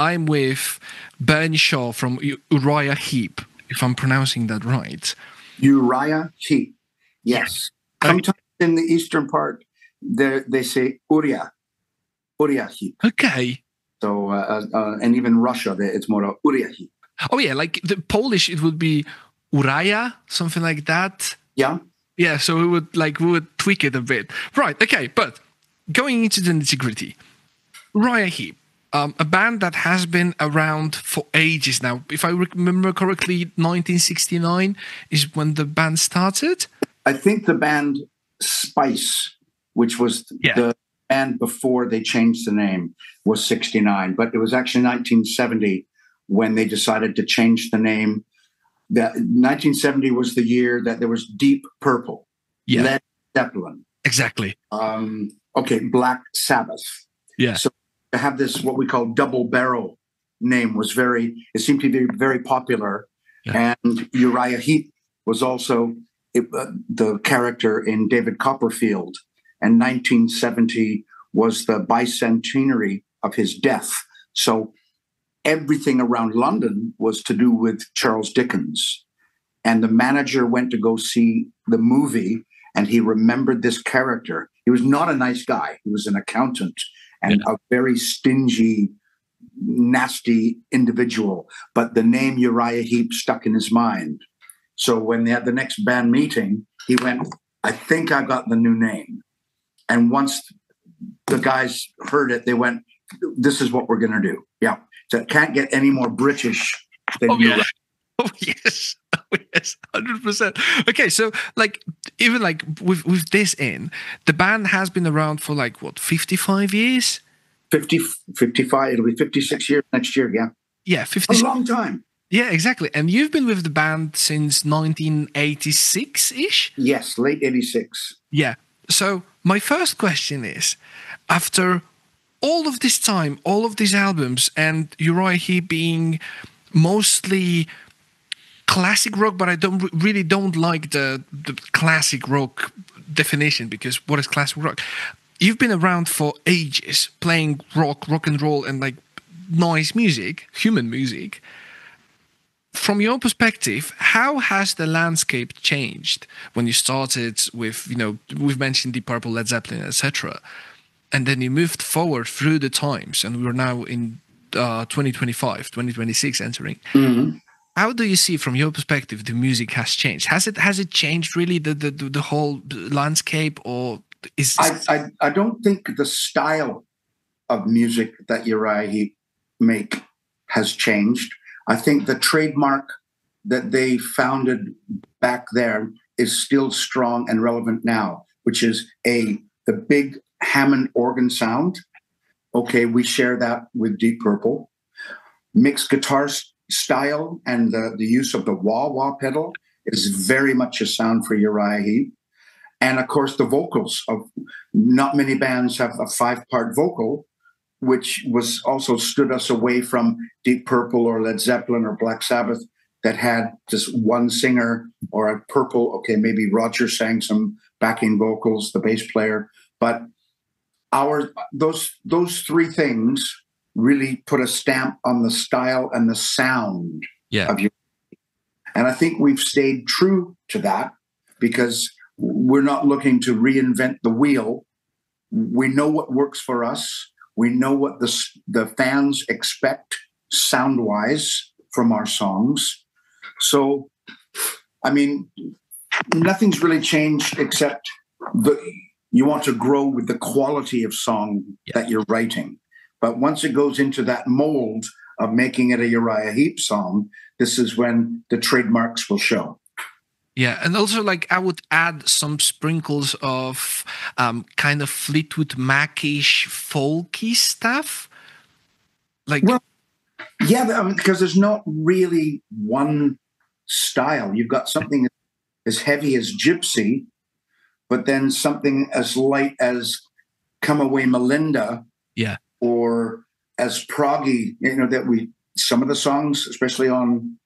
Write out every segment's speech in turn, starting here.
I'm with Bernie Shaw from Uriah Heep, if I'm pronouncing that right. Uriah Heep, yes. Sometimes in the eastern part, they say Uriah Heep. Okay. So, and even Russia, it's more Uriah Heep. Oh yeah, like the Polish, it would be Uriah, something like that. Yeah. Yeah, so we would tweak it a bit. Right, okay, but going into the nitty-gritty, Uriah Heep, a band that has been around for ages now. If I remember correctly, 1969 is when the band started. I think the band Spice, which was the band before they changed the name, was 69. But it was actually 1970 when they decided to change the name. 1970 was the year that there was Deep Purple, Led Zeppelin. Exactly. Black Sabbath. Yeah. So to have this, what we call double barrel name it seemed to be very popular. Yeah. And Uriah Heep was also the character in David Copperfield. And 1970 was the bicentenary of his death. So everything around London was to do with Charles Dickens. And the manager went to go see the movie, and he remembered this character. He was not a nice guy. He was an accountant and a very stingy, nasty individual. But the name Uriah Heep stuck in his mind. So when they had the next band meeting, he went, I think I got the new name. And once the guys heard it, they went, this is what we're going to do. Yeah. So it can't get any more British than Uriah. Oh, yes. Oh, yes. 100%. Okay, so even with this the band has been around for 55 years? 55. It'll be 56 years next year, yeah. Yeah, 56. A long time. Yeah, exactly. And you've been with the band since 1986-ish? Yes, late 86. Yeah. So my first question is, after all of this time, all of these albums, and Uriah Heep being mostly classic rock, but I really don't like the classic rock definition, because what is classic rock? You've been around for ages, playing rock and roll, and nice music, human music. From your perspective, how has the landscape changed when you started with, we've mentioned Deep Purple, Led Zeppelin, etc., and then you moved forward through the times, and we're now in 2025, 2026 entering. Mm-hmm. How do you see, from your perspective, the music has changed? Has it changed really the whole landscape, or is I don't think the style of music that Uriah Heep make has changed. I think the trademark that they founded back there is still strong and relevant now, which is the big Hammond organ sound. Okay, we share that with Deep Purple. Mixed guitar style and the use of the wah-wah pedal is very much a sound for Uriah Heep. And of course, the vocals of not many bands have a 5-part vocal, which was also stood us away from Deep Purple or Led Zeppelin or Black Sabbath that had just one singer, or a Purple. Okay, maybe Roger sang some backing vocals, the bass player, but those three things really put a stamp on the style and the sound of your. And I think we've stayed true to that, because we're not looking to reinvent the wheel. We know what works for us. We know what the fans expect sound-wise from our songs. So, I mean, nothing's really changed except you want to grow with the quality of song that you're writing. But once it goes into that mold of making it a Uriah Heep song, this is when the trademarks will show. Yeah, and also I would add some sprinkles of kind of Fleetwood Mac-ish folky stuff. Because there's not really one style. You've got something as heavy as Gypsy, but then something as light as Come Away Melinda. Yeah. Or as proggy, some of the songs, especially on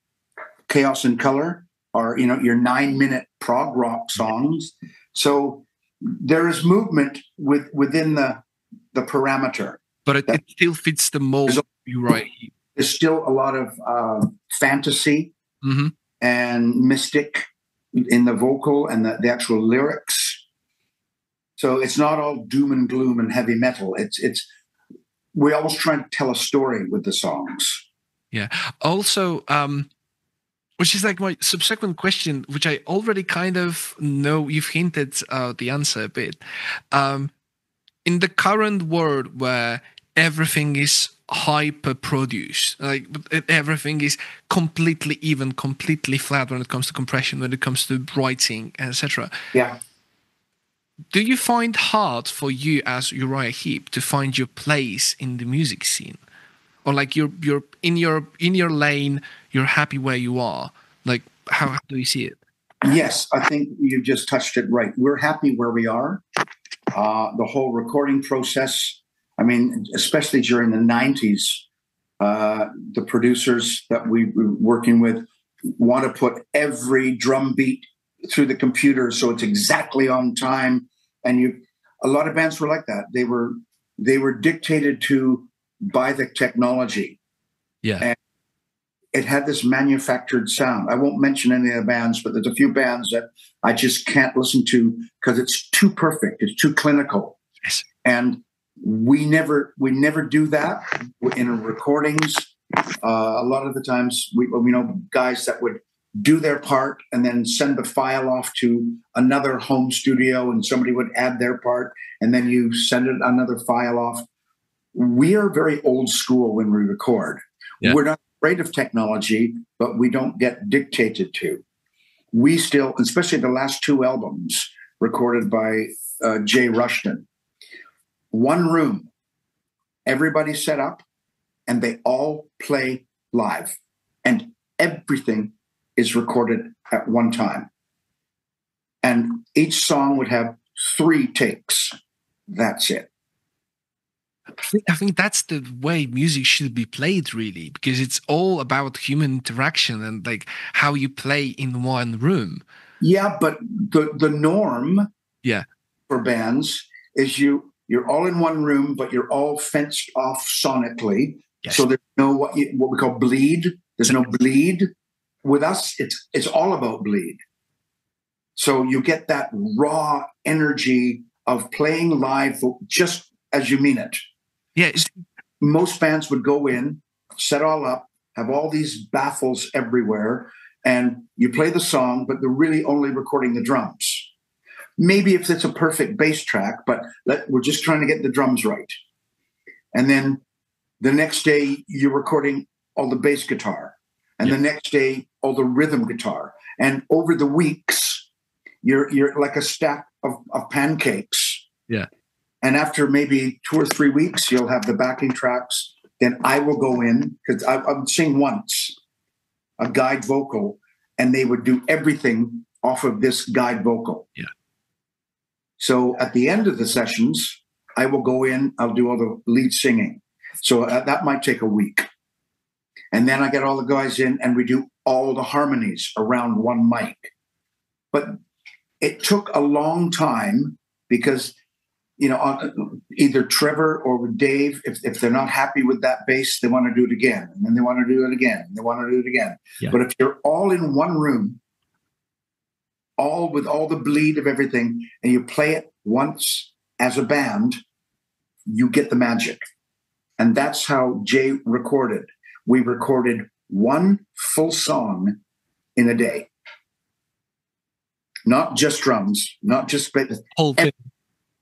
Chaos in Color, are, your 9-minute prog rock songs. So there is movement within the parameter. But it still fits the mold Uriah Heep. There's still a lot of fantasy and mystic in the vocal and the actual lyrics. So it's not all doom and gloom and heavy metal. We always try to tell a story with the songs. Yeah. Also, which is like my subsequent question, which I already kind of know you've hinted the answer a bit. In the current world where everything is hyper produced, like everything is completely even, completely flat when it comes to compression, when it comes to writing, etc. Yeah. Do you find hard for you as Uriah Heep to find your place in the music scene, or like you're in your lane, you're happy where you are? Like, how do you see it? Yes, I think you just touched it right. We're happy where we are. The whole recording process, I mean, especially during the 90s, the producers that we were working with want to put every drum beat through the computer so it's exactly on time. And a lot of bands were like that. They were dictated to by the technology. Yeah. And it had this manufactured sound. I won't mention any of the bands, but there's a few bands that I just can't listen to because it's too perfect. It's too clinical. Yes. And we never do that in recordings. A lot of the times we know guys that would do their part and then send the file off to another home studio and somebody would add their part and then you send it another file off. We are very old school when we record. Yeah. We're not afraid of technology, but we don't get dictated to. We still, especially the last two albums recorded by Jay Rushton, one room, everybody set up, and they all play live. And everything is recorded at one time. And each song would have 3 takes. That's it. I think that's the way music should be played, really, because it's all about human interaction and like how you play in one room. Yeah, but the norm for bands is you're all in one room, but you're all fenced off sonically. Yes. So there's no what we call bleed. There's no bleed. With us, it's all about bleed. So you get that raw energy of playing live just as you mean it. Yeah. Most bands would go in, set all up, have all these baffles everywhere, and you play the song, but they're really only recording the drums. Maybe if it's a perfect bass track, but we're just trying to get the drums right. And then the next day, you're recording all the bass guitar. And the next day, all the rhythm guitar. And over the weeks, you're like a stack of pancakes. Yeah. And after maybe 2 or 3 weeks, you'll have the backing tracks. Then I will go in, because I would sing once, a guide vocal, and they would do everything off of this guide vocal. Yeah. So at the end of the sessions, I will go in, I'll do all the lead singing. So that might take a week. And then I get all the guys in and we do all the harmonies around one mic. But it took a long time because, either Trevor or Dave, if they're not happy with that bass, they want to do it again. And then they want to do it again. And they want to do it again. Yeah. But if you're all in one room, all with all the bleed of everything, and you play it once as a band, you get the magic. And that's how Jay recorded. We recorded one full song in a day. Not just drums, not just whole thing.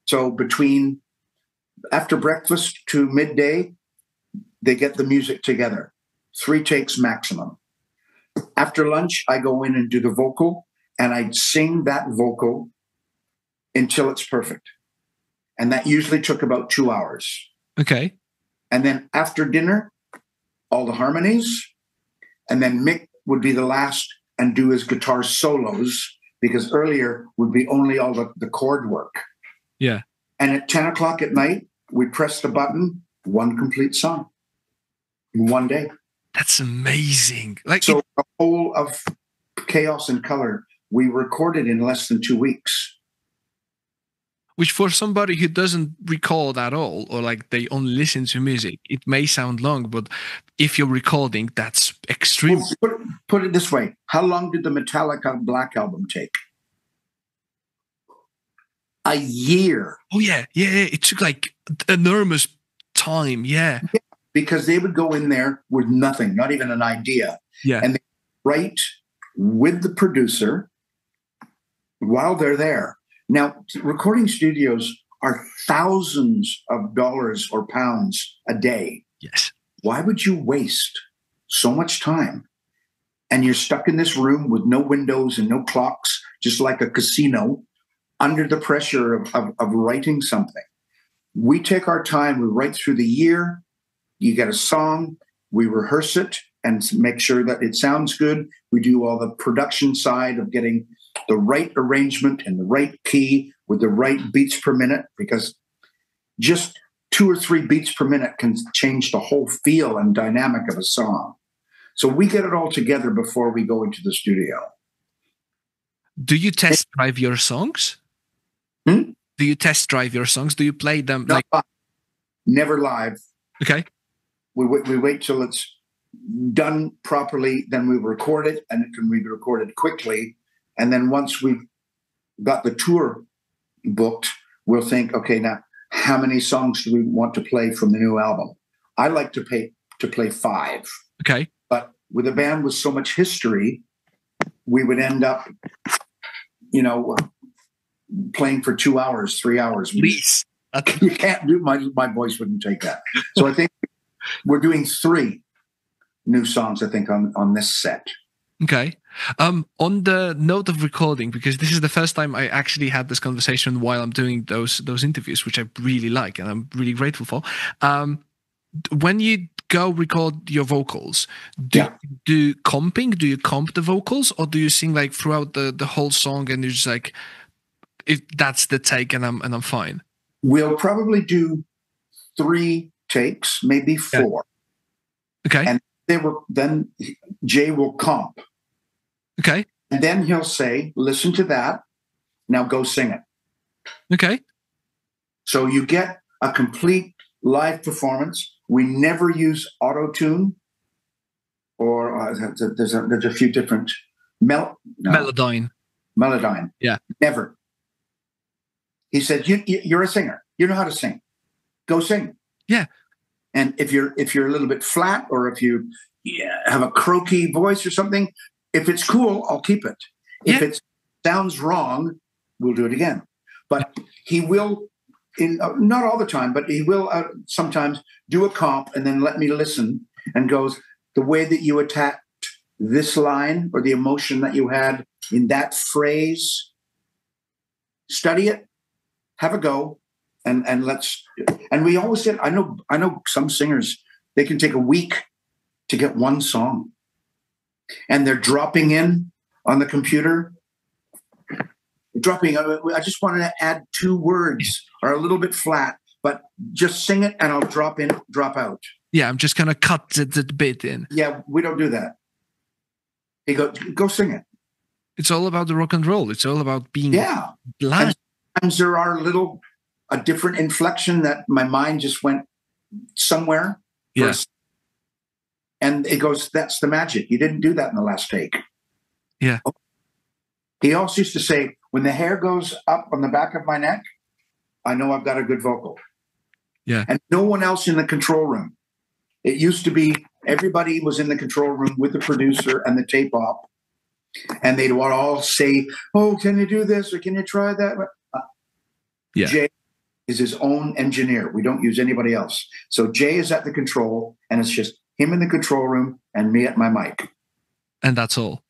So after breakfast to midday, they get the music together. 3 takes maximum. After lunch, I go in and do the vocal, and I sing that vocal until it's perfect. And that usually took about 2 hours. Okay. And then after dinner, all the harmonies, and then Mick would be the last and do his guitar solos, because earlier would be only all the chord work. Yeah. And at 10 o'clock at night, we press the button, one complete song in one day. That's amazing. So the whole of Chaos and Color, we recorded in less than 2 weeks. Which for somebody who doesn't record at all, or like they only listen to music, it may sound long, but if you're recording, that's extreme. Well, put it this way. How long did the Metallica Black Album take? A year. Oh, yeah. It took like enormous time. Yeah. Because they would go in there with nothing, not even an idea. Yeah. And they write with the producer while they're there. Now, recording studios are thousands of dollars or pounds a day. Yes. Why would you waste so much time? And you're stuck in this room with no windows and no clocks, just like a casino, under the pressure of writing something. We take our time, we write through the year, you get a song, we rehearse it and make sure that it sounds good. We do all the production side of getting the right arrangement and the right key with the right beats per minute, because just 2 or 3 beats per minute can change the whole feel and dynamic of a song. So we get it all together before we go into the studio. Do you test drive your songs? Hmm? Do you test drive your songs? Do you play them Not live. Never live. Okay. We wait till it's done properly, then we record it, and it can be recorded quickly. And then once we've got the tour booked, we'll think, okay, now how many songs do we want to play from the new album? I like to play 5. Okay. But with a band with so much history, we would end up, playing for 2 hours, 3 hours. Please. You can't do, my voice wouldn't take that. So I think we're doing 3 new songs, I think, on this set. Okay. On the note of recording, because this is the first time I actually had this conversation while I'm doing those interviews, which I really like and I'm really grateful for. When you go record your vocals, do you do comping? Do you comp the vocals, or do you sing like throughout the whole song and you're just like, if that's the take and I'm fine? We'll probably do 3 takes, maybe 4. Okay. And then Jay will comp. Okay. And then he'll say, listen to that. Now go sing it. Okay. So you get a complete live performance. We never use auto-tune, or there's a few different Melodyne. Melodyne. Yeah. Never. He said, you're a singer. You know how to sing. Go sing. Yeah. And if you're a little bit flat, or if you have a croaky voice or something, if it's cool, I'll keep it. If it sounds wrong, we'll do it again. But he will, not all the time, but he will sometimes do a comp and then let me listen, and goes, the way that you attacked this line or the emotion that you had in that phrase, study it, have a go. And we always said, I know some singers, they can take a week to get 1 song, and they're dropping in on the computer, I just wanted to add 2 words, or a little bit flat, but just sing it and I'll drop in, drop out. Yeah, I'm just going to cut the bit in. Yeah, we don't do that. He goes, go sing it. It's all about the rock and roll. It's all about being And blind. sometimes there are a different inflection that my mind just went somewhere. Yes. And it goes, that's the magic. You didn't do that in the last take. Yeah. He also used to say, when the hair goes up on the back of my neck, I know I've got a good vocal. Yeah. And no one else in the control room. It used to be everybody was in the control room with the producer and the tape op. And they'd all say, oh, can you do this? Or can you try that? Jay is his own engineer. We don't use anybody else. So Jay is at the control, and it's just him in the control room and me at my mic. And that's all.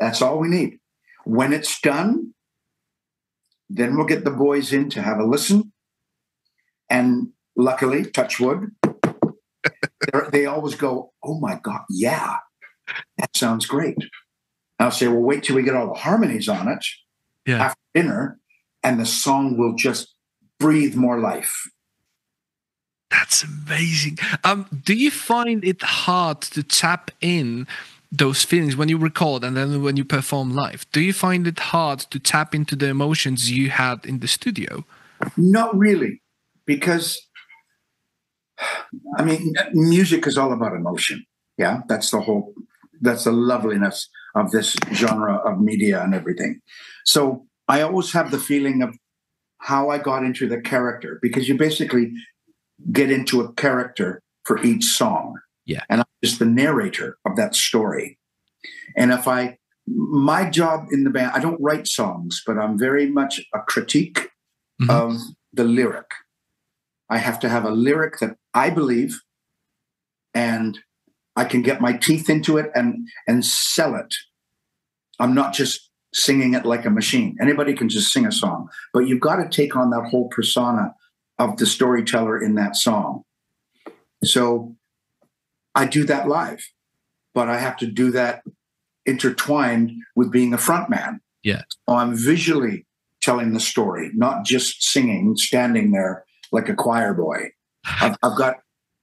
That's all we need. When it's done, then we'll get the boys in to have a listen. And luckily, touch wood, they always go, oh my God, yeah, that sounds great. And I'll say, well, wait till we get all the harmonies on it after dinner, and the song will just breathe more life. That's amazing. Do you find it hard to tap in those feelings when you record and then when you perform live? Do you find it hard to tap into the emotions you had in the studio? Not really, because I mean, music is all about emotion. Yeah, that's the loveliness of this genre of media and everything. So I always have the feeling of how I got into the character, because you basically get into a character for each song. Yeah. And I'm just the narrator of that story. And my job in the band, I don't write songs, but I'm very much a critique of the lyric. I have to have a lyric that I believe, and I can get my teeth into it and sell it. I'm not just singing it like a machine. Anybody can just sing a song, but you've got to take on that whole persona of the storyteller in that song. So I do that live, but I have to do that intertwined with being a front man. Yeah. So I'm visually telling the story, not just singing, standing there like a choir boy. I've got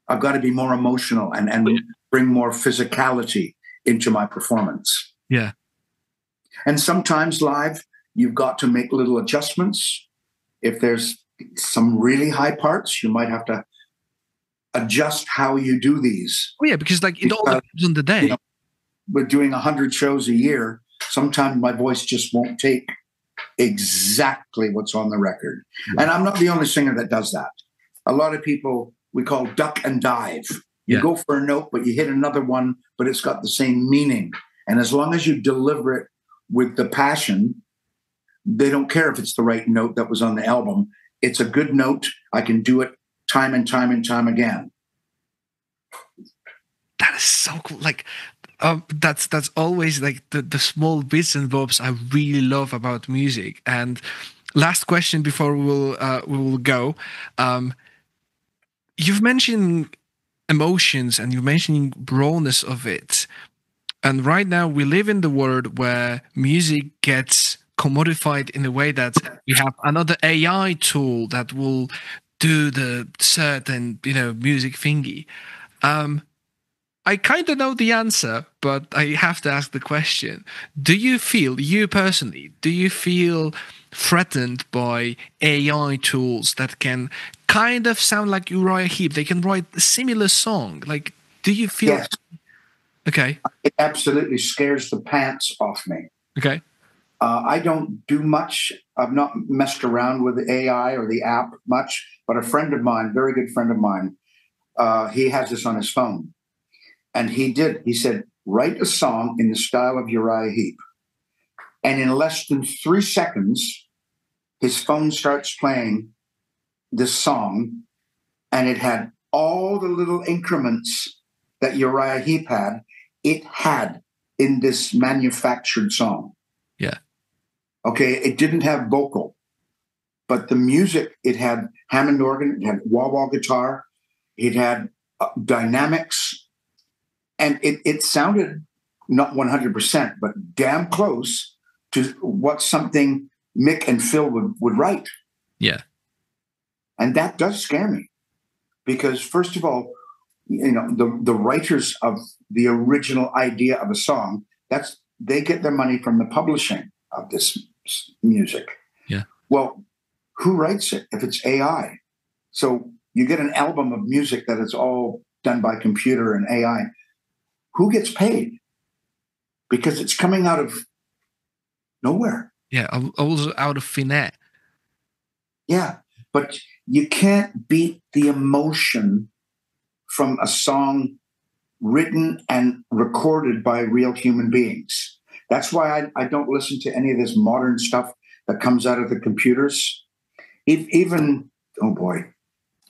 to be more emotional and bring more physicality into my performance. Yeah. And sometimes live, you've got to make little adjustments. If there's some really high parts, you might have to adjust how you do these. Oh yeah, because like it all depends on the day. You know, we're doing 100 shows a year. Sometimes my voice just won't take exactly what's on the record. Yeah. And I'm not the only singer that does that. A lot of people we call duck and dive. You go for a note, but you hit another one, but it's got the same meaning. And as long as you deliver it with the passion, they don't care if it's the right note that was on the album. It's a good note. I can do it time and time and time again. That is so cool. Like, that's always like the small bits and bobs I really love about music. And last question before we will go. You've mentioned emotions and you're mentioning rawness of it. And right now we live in the world where music gets commodified in a way that we have another AI tool that will do the certain, music thingy. I kind of know the answer, but I have to ask the question. You personally, do you feel threatened by AI tools that can kind of sound like Uriah Heep? They can write a similar song. Like, do you feel... Yes. Okay. It absolutely scares the pants off me. Okay. I don't do much. I've not messed around with the AI or the app much, but a friend of mine, very good friend of mine, he has this on his phone. And he said, write a song in the style of Uriah Heep. And in less than 3 seconds, his phone starts playing this song, and it had all the little increments that Uriah Heep had, it had in this manufactured song. Yeah. Okay, it didn't have vocal, but the music, it had Hammond organ, it had wah-wah guitar, it had dynamics, and it sounded not 100%, but damn close to what something Mick and Phil would write. Yeah. And that does scare me, because first of all, the writers of the original idea of a song, they get their money from the publishing of this music. Yeah. Well, who writes it if it's AI? So you get an album of music that is all done by computer and AI. Who gets paid? Because it's coming out of nowhere. Yeah, also out of thin air. Yeah, but you can't beat the emotion from a song written and recorded by real human beings. That's why I don't listen to any of this modern stuff that comes out of the computers. Even, oh boy,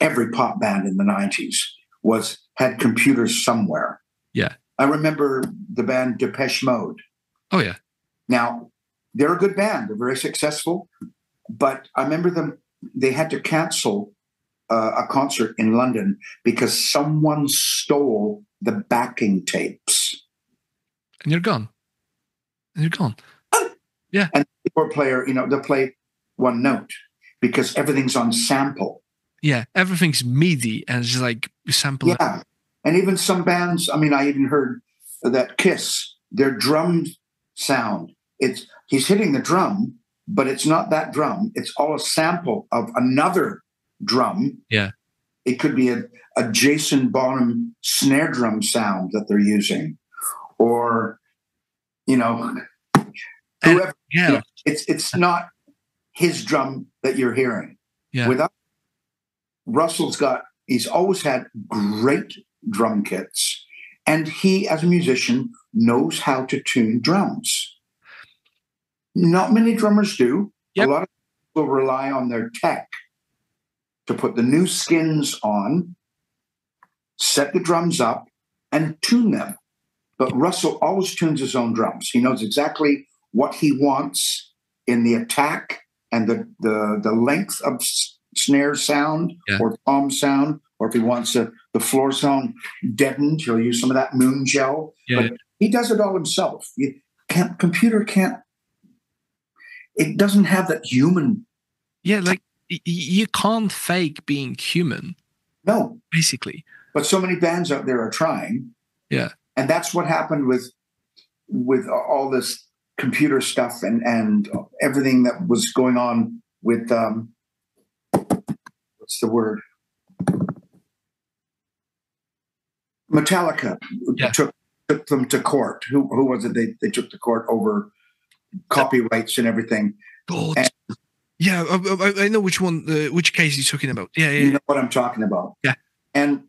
every pop band in the 90s had computers somewhere. Yeah. I remember the band Depeche Mode. Oh, yeah. Now, they're a good band. They're very successful. But I remember they had to cancel a concert in London because someone stole the backing tapes. And you're gone. Yeah. And the keyboard player, they'll play one note because everything's on sample. Yeah, everything's MIDI and it's just like you sample it. Yeah. And even some bands, I even heard that Kiss, their drum sound, he's hitting the drum, but it's not that drum. It's all a sample of another drum. Yeah. It could be a Jason Bonham snare drum sound that they're using, or, whoever. It's not his drum that you're hearing. Yeah. Without he's always had great drum kits, and he, as a musician, knows how to tune drums. Not many drummers do. Yep. A lot of people rely on their tech to put the new skins on, set the drums up, and tune them. But Russell always tunes his own drums. He knows exactly what he wants in the attack and the length of snare sound or tom sound, or if he wants the floor sound deadened, he'll use some of that moon gel. Yeah. But he does it all himself. Computer can't. It doesn't have that human. Yeah, like you can't fake being human. No, basically. But so many bands out there are trying. Yeah, and that's what happened with all this computer stuff and everything that was going on with what's the word? Metallica took them to court. Who was it? They took to court over copyrights and everything. God. Yeah, I know which one, which case you're talking about. Yeah. You know what I'm talking about. Yeah. And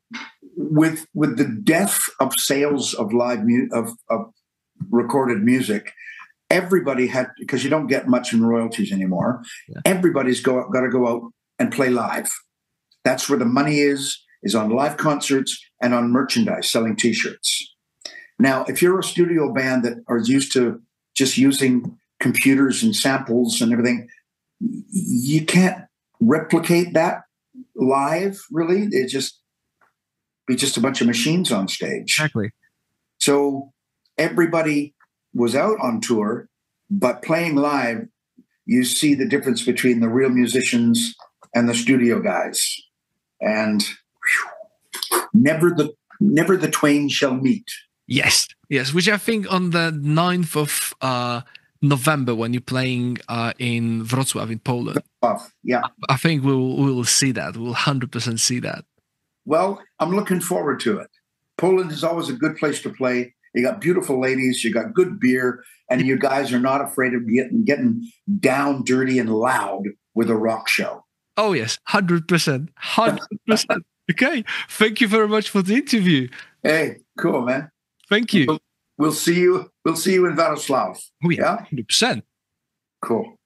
with the death of sales of of recorded music, everybody had, because you don't get much in royalties anymore. Yeah. Everybody's got to go out and play live. That's where the money is on live concerts and on merchandise, selling T-shirts. Now, if you're a studio band that are used to just using computers and samples and everything, you can't replicate that live, really. It just be just a bunch of machines on stage. Exactly. So everybody was out on tour, but playing live, you see the difference between the real musicians and the studio guys. And never the twain shall meet. Yes, which I think on the 9th of November, when you're playing in Wrocław in Poland. Yeah. I think we'll see that. We'll 100% see that. Well, I'm looking forward to it. Poland is always a good place to play. You got beautiful ladies, you got good beer, and you guys are not afraid of getting down, dirty, and loud with a rock show. Oh, yes, 100%. 100%. Okay. Thank you very much for the interview. Hey, cool, man. Thank you. We'll see you in Wrocław. Oh, yeah, 100%. Cool.